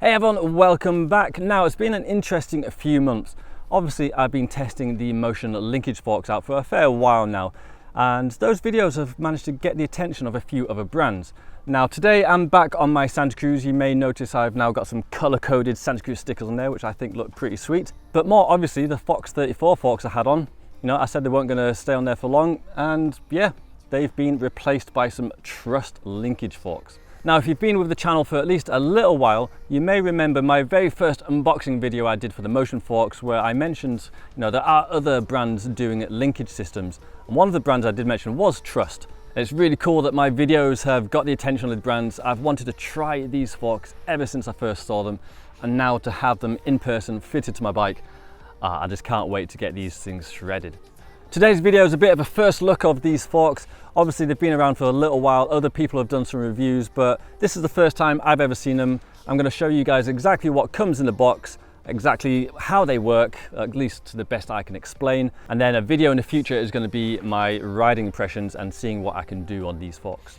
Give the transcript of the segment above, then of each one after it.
Hey everyone, welcome back. Now it's been an interesting few months. Obviously I've been testing the motion linkage forks out for a fair while now, and those videos have managed to get the attention of a few other brands. Now today I'm back on my Santa Cruz. You may notice I've now got some color-coded Santa Cruz stickers on there, which I think look pretty sweet. But more obviously the Fox 34 forks I had on, I said they weren't going to stay on there for long, and yeah, they've been replaced by some Trust linkage forks. Now, if you've been with the channel for at least a little while, you may remember my very first unboxing video I did for the motion forks, where I mentioned, there are other brands doing linkage systems. And one of the brands I did mention was Trust. And it's really cool that my videos have got the attention of the brands. I've wanted to try these forks ever since I first saw them. And now to have them in person fitted to my bike, I just can't wait to get these things shredded. Today's video is a bit of a first look of these forks. Obviously they've been around for a little while, other people have done some reviews, but this is the first time I've ever seen them. I'm going to show you guys exactly what comes in the box, exactly how they work, at least to the best I can explain. And then a video in the future is going to be my riding impressions and seeing what I can do on these forks.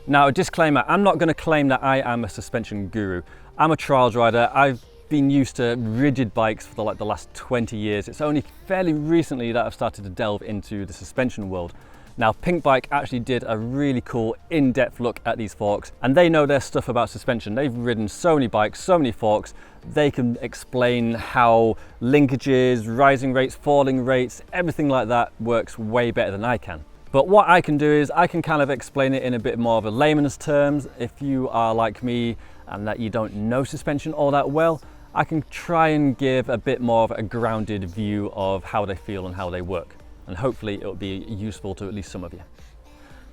Now, a disclaimer, I'm not going to claim that I am a suspension guru. I'm a trials rider. I've been used to rigid bikes for the last 20 years. It's only fairly recently that I've started to delve into the suspension world. Now, Pink Bike actually did a really cool in-depth look at these forks, and they know their stuff about suspension. They've ridden so many bikes, so many forks. They can explain how linkages, rising rates, falling rates, everything like that works way better than I can. But what I can do is I can kind of explain it in a bit more of a layman's terms. If you are like me and that you don't know suspension all that well, I can try and give a bit more of a grounded view of how they feel and how they work. And hopefully it will be useful to at least some of you.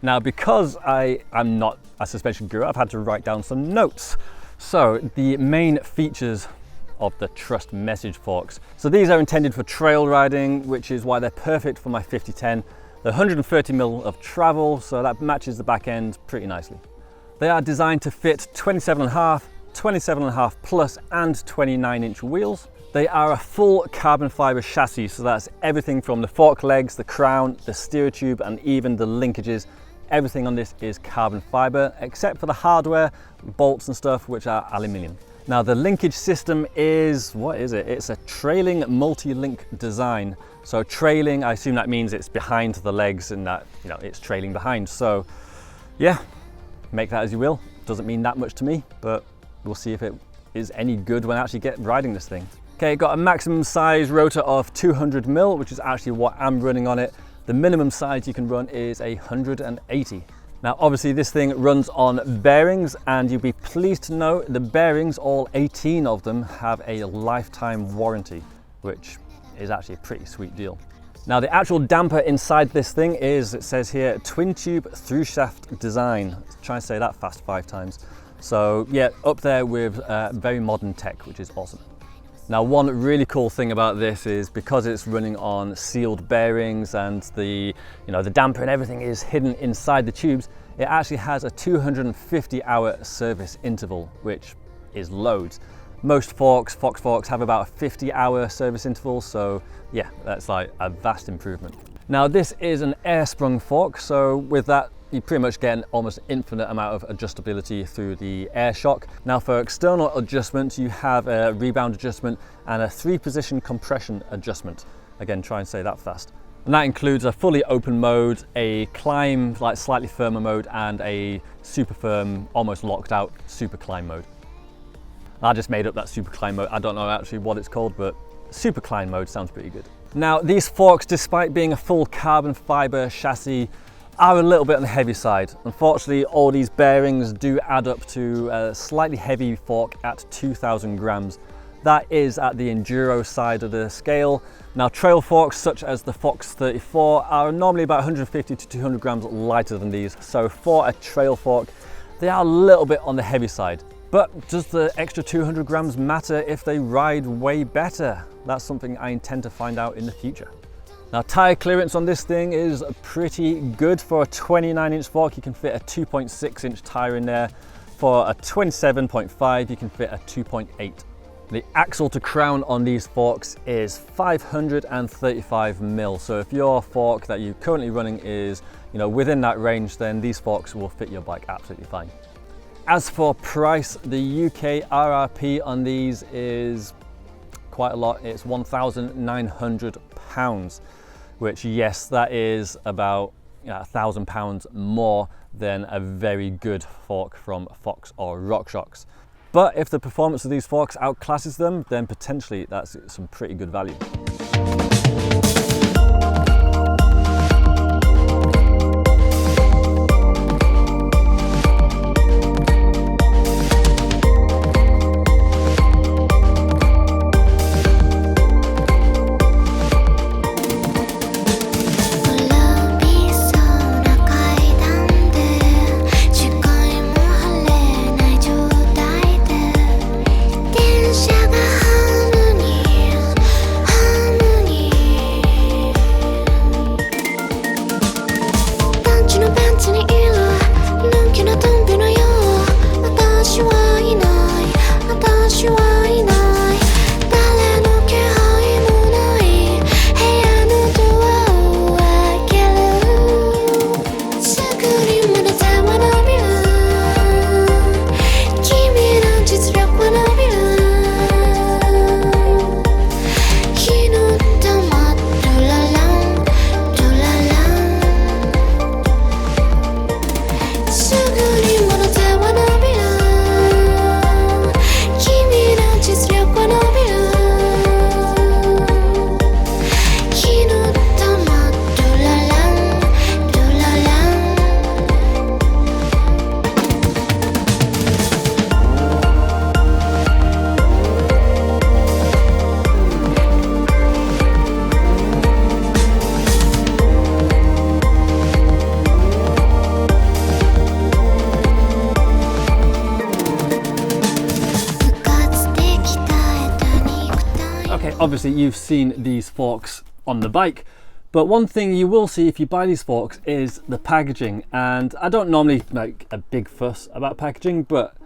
Now, because I am not a suspension guru, I've had to write down some notes. So the main features of the Trust message forks. So these are intended for trail riding, which is why they're perfect for my 5010. They're 130mm of travel, so that matches the back end pretty nicely. They are designed to fit 27.5, 27.5 plus and 29-inch wheels. They are a full carbon fiber chassis, so that's everything from the fork legs, the crown, the steer tube, and even the linkages. Everything on this is carbon fiber, except for the hardware, bolts and stuff, which are aluminium. Now, the linkage system is, what is it? It's a trailing multi-link design. So trailing, I assume that means it's behind the legs and that, it's trailing behind. So yeah, make that as you will. Doesn't mean that much to me, but we'll see if it is any good when I actually get riding this thing. Okay, got a maximum size rotor of 200mm, which is actually what I'm running on it. The minimum size you can run is 180. Now, obviously this thing runs on bearings, and you'll be pleased to know the bearings, all 18 of them, have a lifetime warranty, which is actually a pretty sweet deal. Now, the actual damper inside this thing is, it says here, twin tube through shaft design. Let's try and say that fast 5 times. So yeah, up there with very modern tech, which is awesome. Now, one really cool thing about this is because it's running on sealed bearings and the damper and everything is hidden inside the tubes, it actually has a 250-hour service interval, which is loads. Most Fox forks have about a 50-hour service interval, so yeah, that's like a vast improvement. Now, this is an air-sprung fork, so with that, you pretty much get an almost infinite amount of adjustability through the air shock. Now, for external adjustments, you have a rebound adjustment and a 3-position compression adjustment. Again, try and say that fast. And that includes a fully open mode, a climb, like slightly firmer mode, and a super firm, almost locked out super climb mode. I just made up that super climb mode. I don't know actually what it's called, but super climb mode sounds pretty good. Now, these forks, despite being a full carbon fiber chassis, are a little bit on the heavy side. Unfortunately, all these bearings do add up to a slightly heavy fork at 2,000 grams. That is at the enduro side of the scale. Now, trail forks such as the Fox 34 are normally about 150 to 200 grams lighter than these. So for a trail fork, they are a little bit on the heavy side. But does the extra 200 grams matter if they ride way better? That's something I intend to find out in the future. Now, tire clearance on this thing is pretty good. For a 29-inch fork, you can fit a 2.6-inch tire in there. For a 27.5, you can fit a 2.8. The axle to crown on these forks is 535mm. So if your fork that you're currently running is, within that range, then these forks will fit your bike absolutely fine. As for price, the UK RRP on these is quite a lot. It's £1,900, which, yes, that is about £1,000 more than a very good fork from Fox or RockShox. But if the performance of these forks outclasses them, then potentially that's some pretty good value. Obviously you've seen these forks on the bike, but one thing you will see if you buy these forks is the packaging. And I don't normally make a big fuss about packaging, but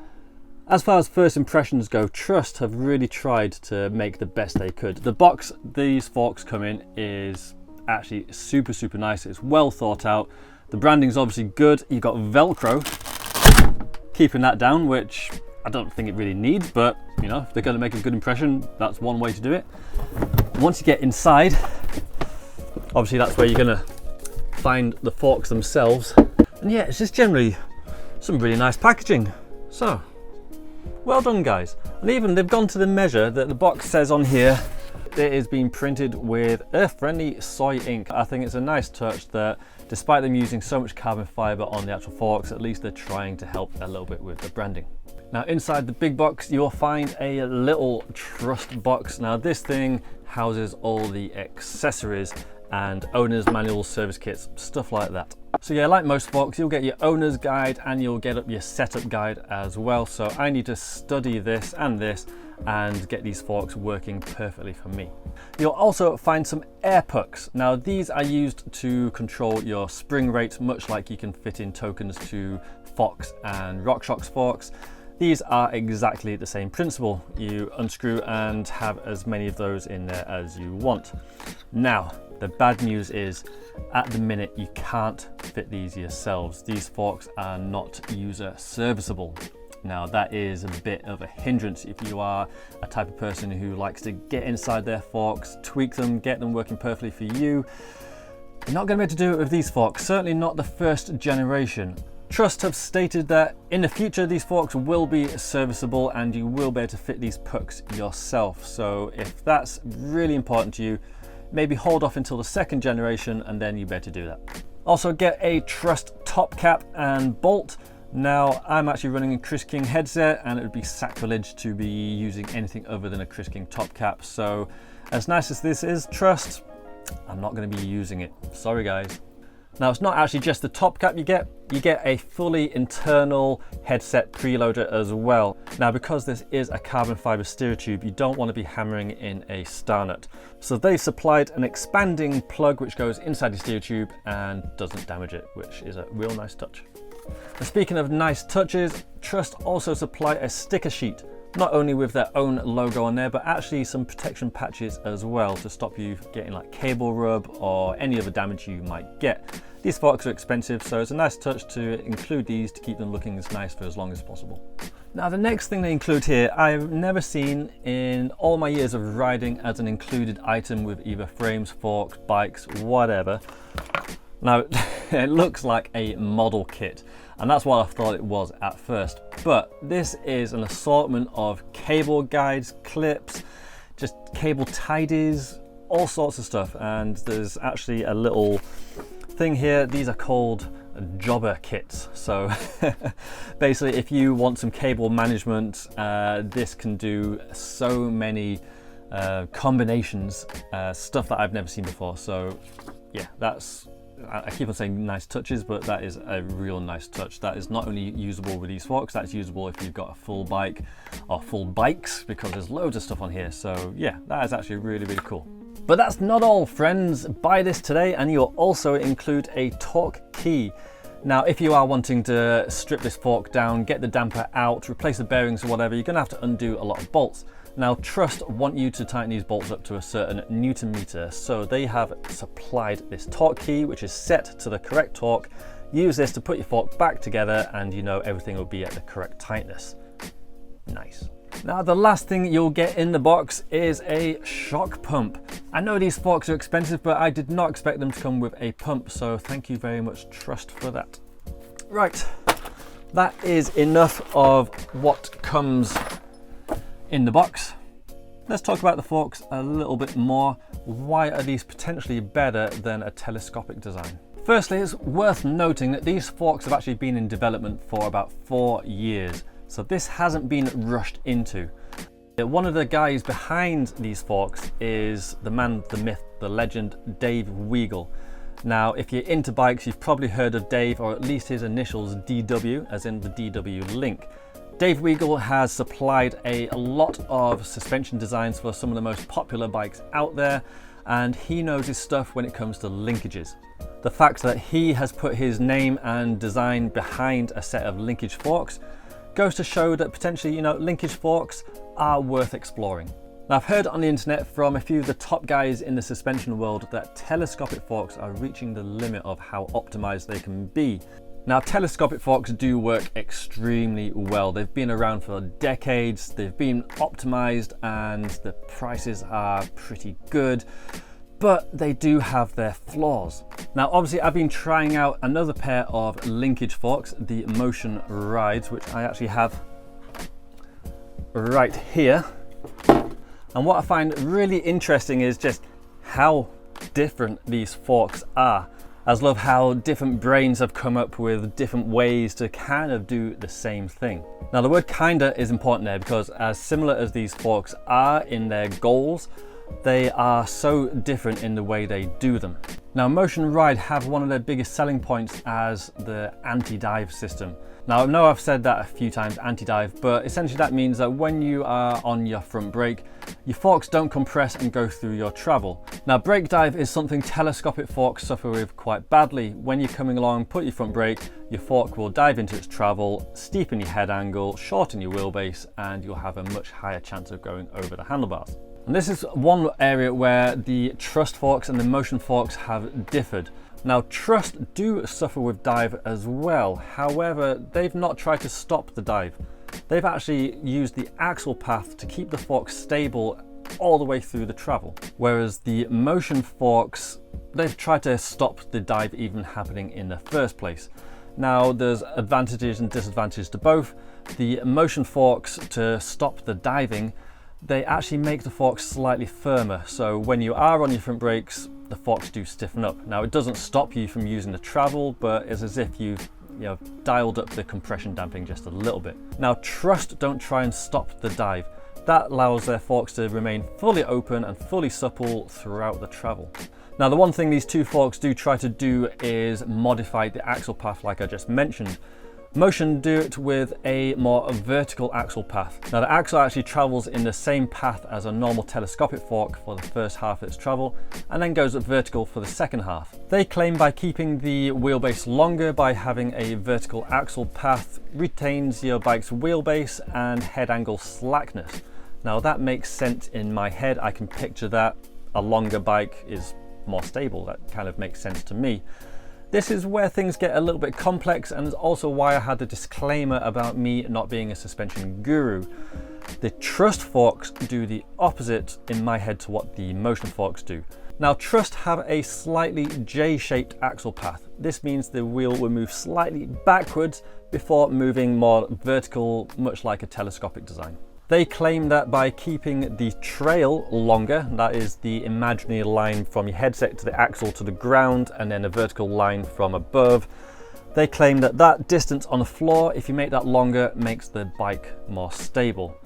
as far as first impressions go, Trust have really tried to make the best they could. The box these forks come in is actually super nice. It's well thought out. The branding's obviously good. You've got Velcro keeping that down, which I don't think it really needs, but you know, if they're going to make a good impression, that's one way to do it. Once you get inside, obviously that's where you're going to find the forks themselves. And yeah, it's just generally some really nice packaging. So, well done guys. And even they've gone to the measure that the box says on here. It is being printed with earth-friendly soy ink. I think it's a nice touch that despite them using so much carbon fiber on the actual forks, at least they're trying to help a little bit with the branding. Now inside the big box, you'll find a little Trust box. Now this thing houses all the accessories and owner's manual, service kits, stuff like that. So yeah, like most forks, you'll get your owner's guide and you'll get up your setup guide as well. So I need to study this and get these forks working perfectly for me. You'll also find some air pucks. Now these are used to control your spring rate, much like you can fit in tokens to Fox and RockShox forks. These are exactly the same principle. You unscrew and have as many of those in there as you want. Now, the bad news is at the minute you can't fit these yourselves. These forks are not user serviceable. Now that is a bit of a hindrance if you are a type of person who likes to get inside their forks, tweak them, get them working perfectly for you. You're not going to be able to do it with these forks, certainly not the first generation. Trust have stated that in the future these forks will be serviceable and you will be able to fit these pucks yourself. So if that's really important to you, maybe hold off until the second generation and then you better do that. Also get a Trust top cap and bolt. Now I'm actually running a Chris King headset and it would be sacrilege to be using anything other than a Chris King top cap. So as nice as this is, Trust, I'm not going to be using it. Sorry guys. Now it's not actually just the top cap you get a fully internal headset preloader as well. Now because this is a carbon fiber stereo tube, you don't want to be hammering in a star nut. So they've supplied an expanding plug which goes inside the stereo tube and doesn't damage it, which is a real nice touch. And speaking of nice touches, Trust also supply a sticker sheet, not only with their own logo on there, but actually some protection patches as well to stop you getting like cable rub or any other damage you might get. These forks are expensive, so it's a nice touch to include these to keep them looking as nice for as long as possible. Now the next thing they include here, I've never seen in all my years of riding as an included item with either frames, forks, bikes, whatever. Now it looks like a model kit, and that's what I thought it was at first, but this is an assortment of cable guides, clips, just cable tidies, all sorts of stuff. And there's actually a little thing here. These are called jobber kits. So basically, if you want some cable management, this can do so many combinations, stuff that I've never seen before. So yeah, that's, I keep on saying nice touches, but that is a real nice touch. That is not only usable with these forks, that's usable if you've got a full bike or full bikes, because there's loads of stuff on here. So yeah, that is actually really, really cool. But that's not all, friends. Buy this today and you'll also include a torque key. Now, if you are wanting to strip this fork down, get the damper out, replace the bearings or whatever, you're gonna have to undo a lot of bolts. Now, Trust want you to tighten these bolts up to a certain Newton meter, so they have supplied this torque key, which is set to the correct torque. Use this to put your fork back together and you know everything will be at the correct tightness. Nice. Now, the last thing you'll get in the box is a shock pump. I know these forks are expensive, but I did not expect them to come with a pump, so thank you very much, Trust, for that. Right, that is enough of what comes in the box. Let's talk about the forks a little bit more. Why are these potentially better than a telescopic design? Firstly, it's worth noting that these forks have actually been in development for about 4 years. So this hasn't been rushed into. One of the guys behind these forks is the man, the myth, the legend, Dave Weigel. Now, if you're into bikes, you've probably heard of Dave, or at least his initials DW, as in the DW Link. Dave Weigel has supplied a lot of suspension designs for some of the most popular bikes out there, and he knows his stuff when it comes to linkages. The fact that he has put his name and design behind a set of linkage forks goes to show that potentially, you know, linkage forks are worth exploring. Now, I've heard on the internet from a few of the top guys in the suspension world that telescopic forks are reaching the limit of how optimized they can be. Now, telescopic forks do work extremely well. They've been around for decades, they've been optimized, and the prices are pretty good, but they do have their flaws. Now, obviously, I've been trying out another pair of linkage forks, the Motion Rides, which I actually have right here. And what I find really interesting is just how different these forks are. I just love how different brains have come up with different ways to kind of do the same thing. Now, the word kinda is important there, because as similar as these forks are in their goals, they are so different in the way they do them. Now, Motion Ride have one of their biggest selling points as the anti-dive system. Now, I know I've said that a few times, anti-dive, but essentially that means that when you are on your front brake, your forks don't compress and go through your travel. Now, brake dive is something telescopic forks suffer with quite badly. When you're coming along, put your front brake, your fork will dive into its travel, steepen your head angle, shorten your wheelbase, and you'll have a much higher chance of going over the handlebars. And this is one area where the Trust forks and the Motion forks have differed. Now, Trust do suffer with dive as well. However, they've not tried to stop the dive. They've actually used the axle path to keep the fork stable all the way through the travel. Whereas the Motion forks, they've tried to stop the dive even happening in the first place. Now, there's advantages and disadvantages to both. The Motion forks, to stop the diving, they actually make the forks slightly firmer, so when you are on your front brakes, the forks do stiffen up. Now, it doesn't stop you from using the travel, but it's as if you've dialed up the compression damping just a little bit. Now, Trust don't try and stop the dive. That allows their forks to remain fully open and fully supple throughout the travel. Now, the one thing these two forks do try to do is modify the axle path, like I just mentioned. Motion do it with a more vertical axle path. Now, the axle actually travels in the same path as a normal telescopic fork for the first half of its travel, and then goes vertical for the second half. They claim by keeping the wheelbase longer by having a vertical axle path retains your bike's wheelbase and head angle slackness. Now, that makes sense in my head. I can picture that a longer bike is more stable. That kind of makes sense to me. This is where things get a little bit complex, and is also why I had the disclaimer about me not being a suspension guru. The Trust forks do the opposite in my head to what the Motion forks do. Now, Trust have a slightly J-shaped axle path. This means the wheel will move slightly backwards before moving more vertical, much like a telescopic design. They claim that by keeping the trail longer, that is the imaginary line from your headset to the axle to the ground, and then a vertical line from above, they claim that that distance on the floor, if you make that longer, makes the bike more stable.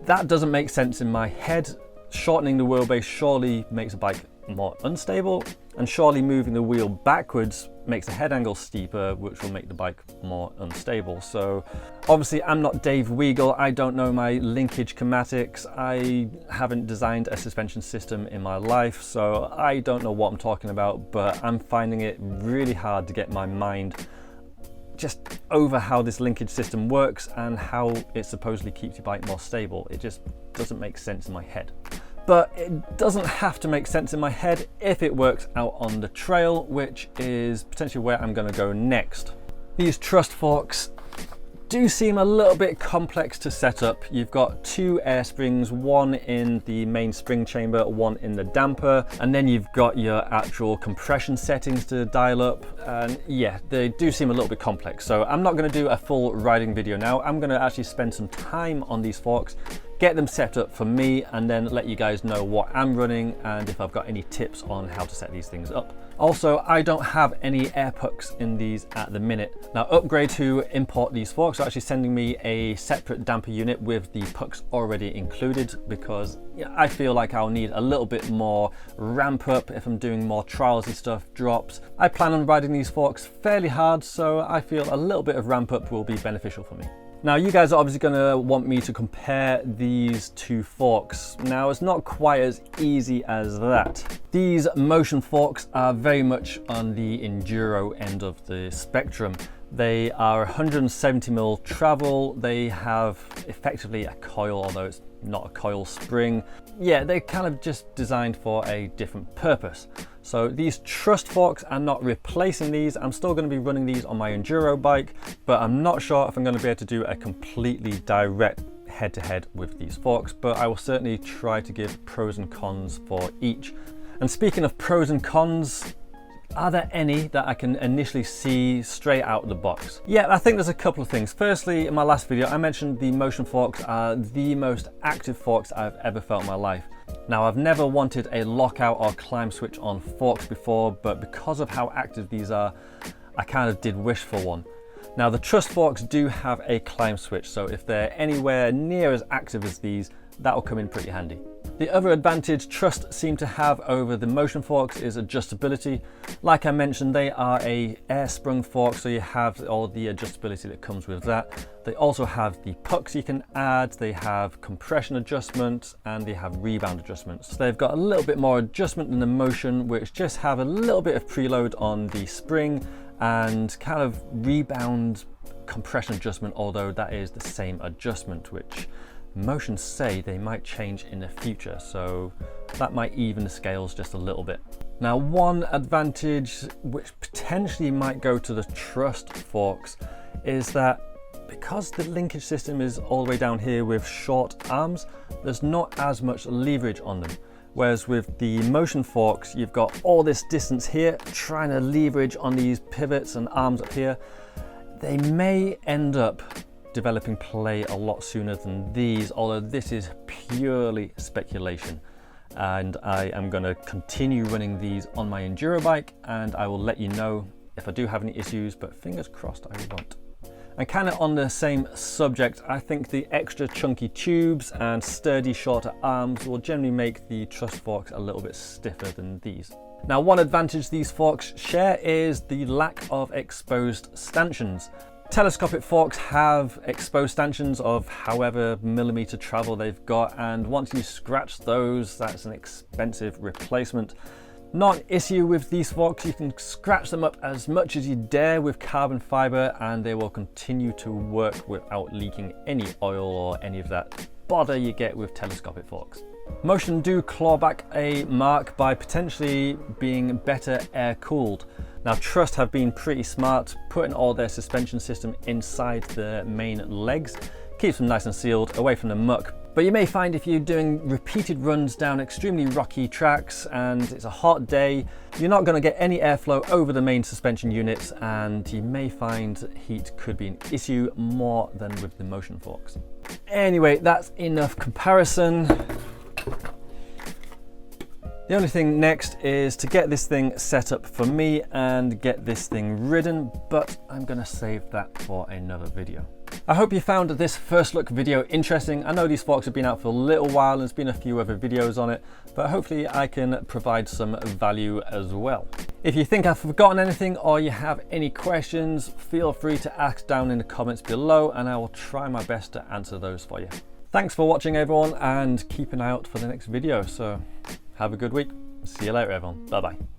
That doesn't make sense in my head. Shortening the wheelbase surely makes a bike more unstable, and surely moving the wheel backwards makes the head angle steeper, which will make the bike more unstable. So obviously I'm not Dave Weigel, I don't know my linkage schematics, I haven't designed a suspension system in my life, so I don't know what I'm talking about, but I'm finding it really hard to get my mind just over how this linkage system works and how it supposedly keeps your bike more stable. It just doesn't make sense in my head. But it doesn't have to make sense in my head if it works out on the trail, which is potentially where I'm going to go next. These Trust forks do seem a little bit complex to set up. You've got two air springs, one in the main spring chamber, one in the damper, and then you've got your actual compression settings to dial up. And yeah, they do seem a little bit complex. So I'm not going to do a full riding video now. I'm going to actually spend some time on these forks, get them set up for me, and then let you guys know what I'm running and if I've got any tips on how to set these things up. Also, I don't have any air pucks in these at the minute. Now, Upgrade, who import these forks, are actually sending me a separate damper unit with the pucks already included, because I feel like I'll need a little bit more ramp up if I'm doing more trials and stuff, drops. I plan on riding these forks fairly hard, so I feel a little bit of ramp up will be beneficial for me. Now, you guys are obviously going to want me to compare these two forks. Now, it's not quite as easy as that. These Motion forks are very much on the enduro end of the spectrum. They are 170mm travel. They have effectively a coil, although it's not a coil spring. Yeah, they're kind of just designed for a different purpose. So these Trust forks are not replacing these. I'm still going to be running these on my enduro bike, but I'm not sure if I'm going to be able to do a completely direct head-to-head with these forks, but I will certainly try to give pros and cons for each. And speaking of pros and cons, are there any that I can initially see straight out of the box? Yeah, I think there's a couple of things. Firstly, in my last video, I mentioned the Motion forks are the most active forks I've ever felt in my life. Now, I've never wanted a lockout or climb switch on forks before, but because of how active these are, I kind of did wish for one. Now, the Trust forks do have a climb switch, so if they're anywhere near as active as these, that'll come in pretty handy. The other advantage Trust seem to have over the Motion forks is adjustability. Like I mentioned, they are a air sprung fork, so you have all the adjustability that comes with that. They also have the pucks you can add, they have compression adjustments, and they have rebound adjustments. So they've got a little bit more adjustment than the Motion, which just have a little bit of preload on the spring and kind of rebound compression adjustment, although that is the same adjustment, which Motion say they might change in the future, so that might even the scales just a little bit. Now, one advantage which potentially might go to the Trust forks is that because the linkage system is all the way down here with short arms, there's not as much leverage on them. Whereas with the Motion forks, you've got all this distance here, trying to leverage on these pivots and arms up here. They may end up developing play a lot sooner than these, although this is purely speculation. And I am going to continue running these on my enduro bike, and I will let you know if I do have any issues, but fingers crossed I won't. And kind of on the same subject, I think the extra chunky tubes and sturdy shorter arms will generally make the Trust forks a little bit stiffer than these. Now, one advantage these forks share is the lack of exposed stanchions. Telescopic forks have exposed stanchions of however millimeter travel they've got, and once you scratch those, that's an expensive replacement. Not an issue with these forks, you can scratch them up as much as you dare with carbon fiber and they will continue to work without leaking any oil or any of that bother you get with telescopic forks. Motion do claw back a mark by potentially being better air cooled. Now Trust have been pretty smart, putting all their suspension system inside the main legs. Keeps them nice and sealed, away from the muck. But you may find if you're doing repeated runs down extremely rocky tracks and it's a hot day, you're not going to get any airflow over the main suspension units, and you may find heat could be an issue more than with the motion forks. Anyway, that's enough comparison. The only thing next is to get this thing set up for me and get this thing ridden, but I'm going to save that for another video. I hope you found this first look video interesting. I know these forks have been out for a little while and there's been a few other videos on it, but hopefully I can provide some value as well. If you think I've forgotten anything or you have any questions, feel free to ask down in the comments below and I will try my best to answer those for you. Thanks for watching everyone, and keep an eye out for the next video. So have a good week. See you later everyone. Bye bye.